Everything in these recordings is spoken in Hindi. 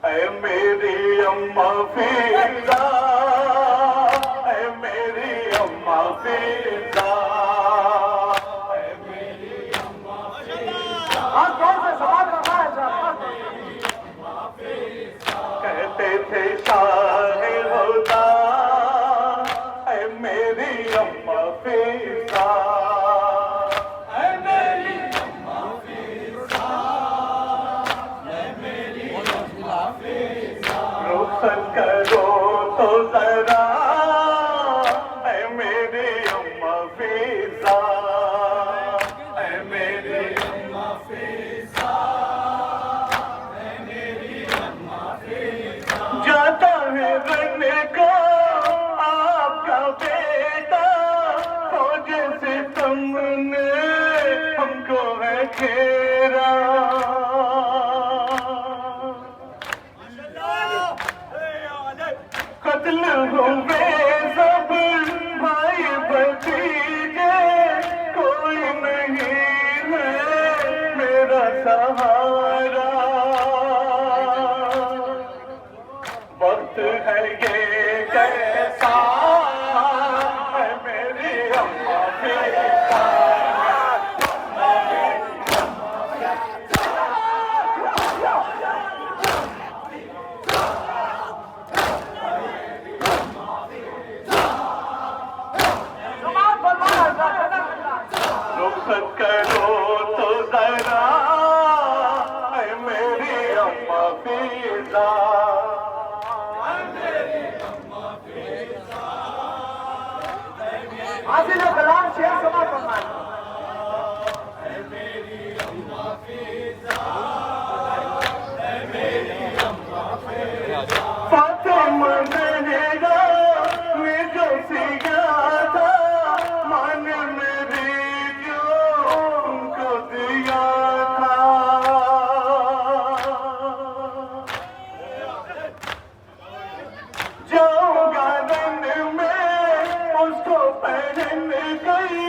ऐ मेरी अम्मा फिजा, ऐ मेरी अम्मा फिजा, ऐ मेरी अम्मा फिजा। हाँ कौन से सवाल रखा है साहब? कहते थे शाहे होता, ऐ मेरी अम्मा फिजा, ऐ मेरी अम्मा फिजा, ऐ मेरी अम्मा फिजा। रुखसत करो तो जरा, ऐ मेरी अम्मा फिजा, ऐ मेरी अम्मा फिजा, ऐ मेरी अम्मा फिजा। जाता है बनने को आपका बेटा, फौज से तुमने हमको है घेरा। कत्ल हुए सब भाई भतीजे, कोई नहीं है मेरा सहारा। वक्त है ये कैसा, है मेरी अम्मा फिजा, रुखसत करो तो जरा, ऐ मेरी अम्मा फिजा, ऐ मेरी अम्मा फिजा। हासिल कलाम शेर समा फरमाए। ऐ मेरी अम्मा फिजा, ऐ मेरी अम्मा फिजा। फातिमा ज़हरा में जो सिया था, मान मेरी जो उनको दिया था। जाऊंगा रन में उसको पहन गई,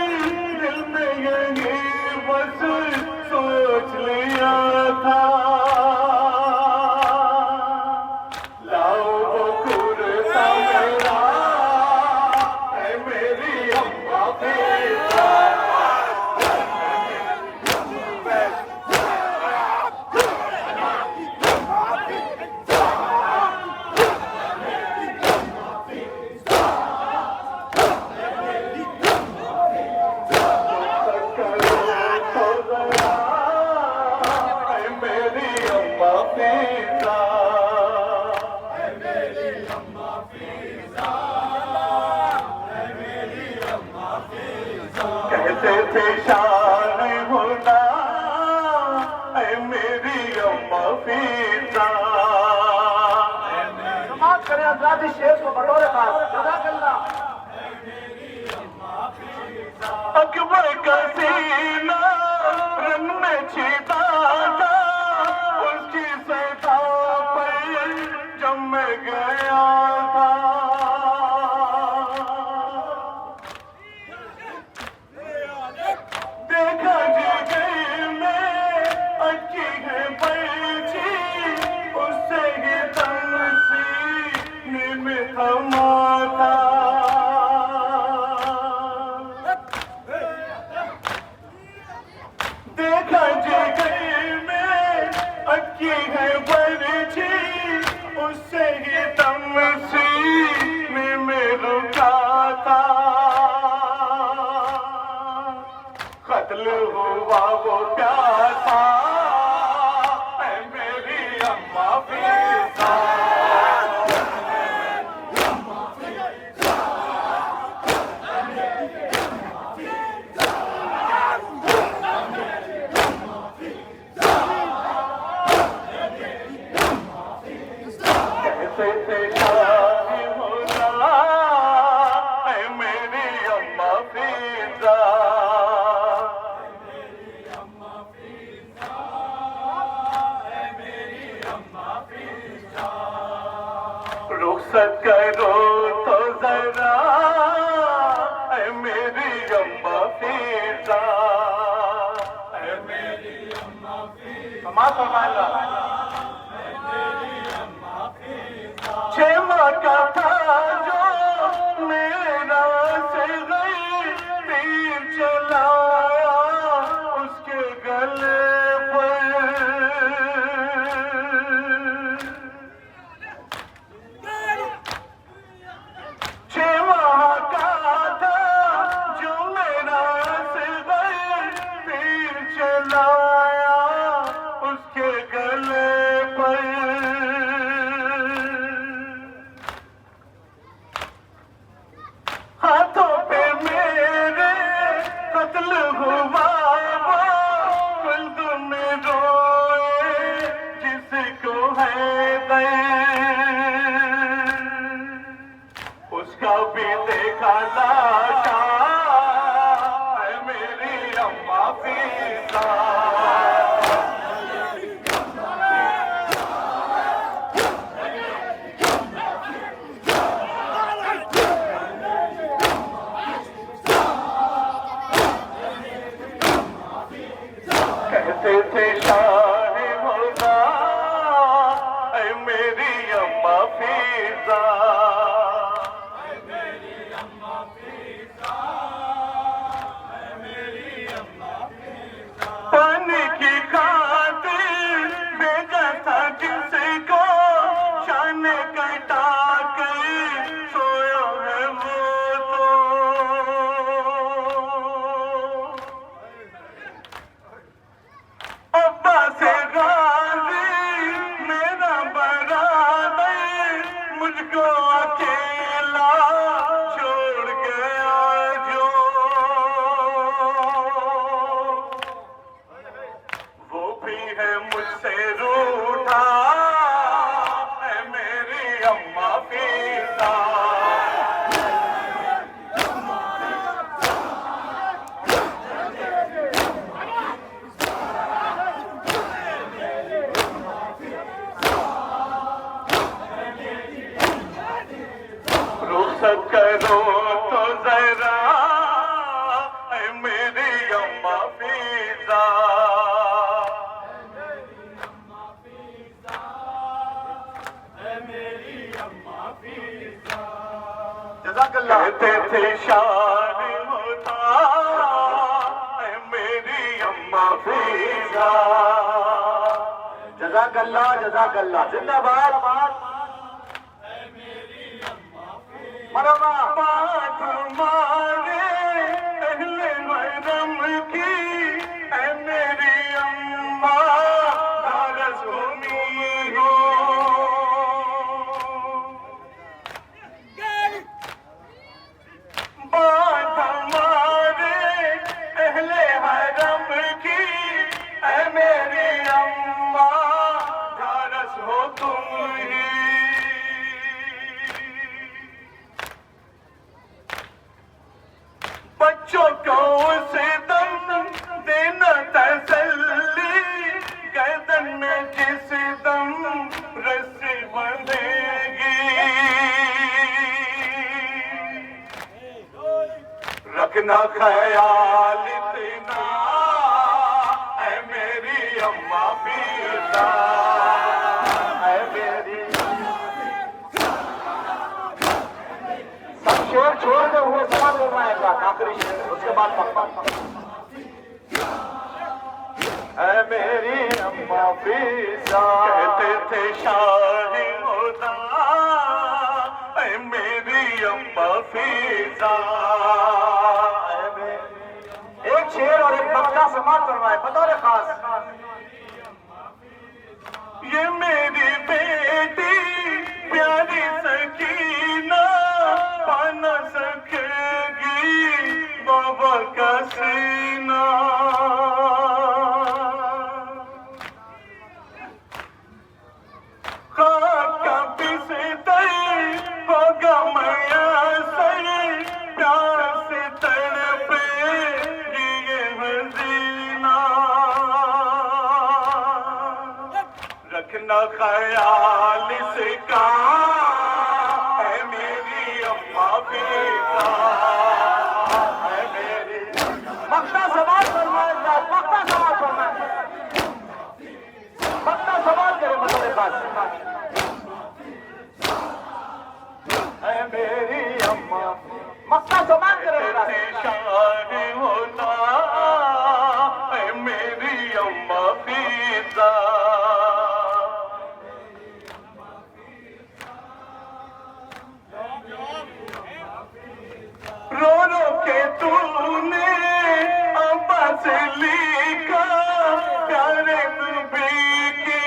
दिल में यही बस सोच लिया था। लाओ वो कुर्ता मेरा, ऐ मेरी अम्मा फिजा, कहते थे शान होना, ऐ मेरी अम्मा फिजा। समाप्त करें आजादी शेर को बटोरे खास जज़ाकल्लाह। अकबर का सीना रन में छिपा था, उसकी सैदा पर जम गया था। देखा जिगर में अच्छी है बर्छी, उससे ही तमसीने में थमा था। देखा जिगर में अच्छी है बर्छी, उससे ही तमसीने में रुका था। कत्ल हुआ वो प्यासा, ऐ मेरी अम्मा फिजा, कैसे थे शाही होना, ऐ मेरी अम्मा फिजा, रुखसत करो तो जरा, ऐ मेरी अम्मा फिजा, ऐ मेरी अम्मा फिजा। उसका भी देखा लाशा है मेरी अम्मा फीसा। कहते थे शाह होगा ऐ मेरी अम्मा फीसा। पानी की खातिर भेजा था किसको शान कटा कर सोया है वो तो। अब्बा से गाजी मेरा बराबर मुझको अकेला छोड़ गया जो। वो भी है मुझसे रूठा है मेरी अम्मा फीसा। रुखसत करो तो जरा ऐ मेरी अम्मा फीसा। जज़ाकल्लाह। कहते थे शान होता ऐ मेरी अम्मा फीसा। जज़ाकल्लाह जज़ाकल्लाह। जिंदाबाद मरहबा। बात मारे अहले मरम की ऐ मेरी अम्मा भारत भूमि हो। बात मारे अहले हरम की ऐ मेरी अम्मा भारत हो तुम ही। बच्चों को उसे दम देना तसल्ली गर्दन में जिस दम रस्सी बंधेगी। रखना ख्याल इतना ऐ मेरी अम्मा फीसा। ऐ मेरी सब शेर छोड़ते हुए सवाल बोलना है आखिरी शेर, उसके बाद पक्का। ऐ मेरी अम्मा फीसा। कहते थे शाह होता ऐ मेरी अम्मा फीसा। एक शेर और एक बक्का समाप्त करवाए बतौर खास। ये मेरी बेटी प्यारी सकीना पा न सकेगी बाबा का सीना। खाका पिसते होगा मयासर प्यार से तड़पेगी ये हसीना। रखना ख्याल इसका है मेरी अम्मा फीसा। है मेरी मक्ता सवाल फरमाए, मक्ता सवाल फरमाए, मक्ता सवाल करे बतौर खास। है मेरी अम्मा मक्ता सवाल करे शान होता है मेरी अम्मा फीसा। रो रो के तूने अम्मा से लिखा प्यारे नबी के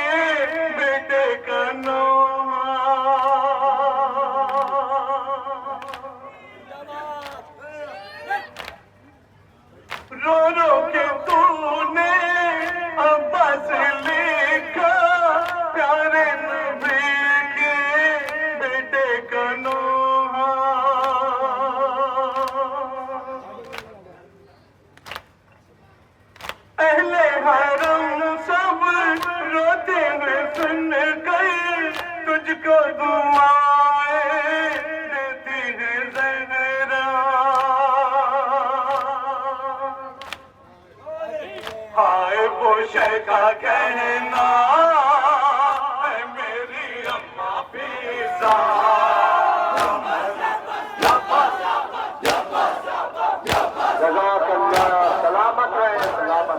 बेटे का नाम। रो रो के तूने अब्बा से लिखा प्यारे नबी वो शय का कहना है मेरी अम्मा पीसा।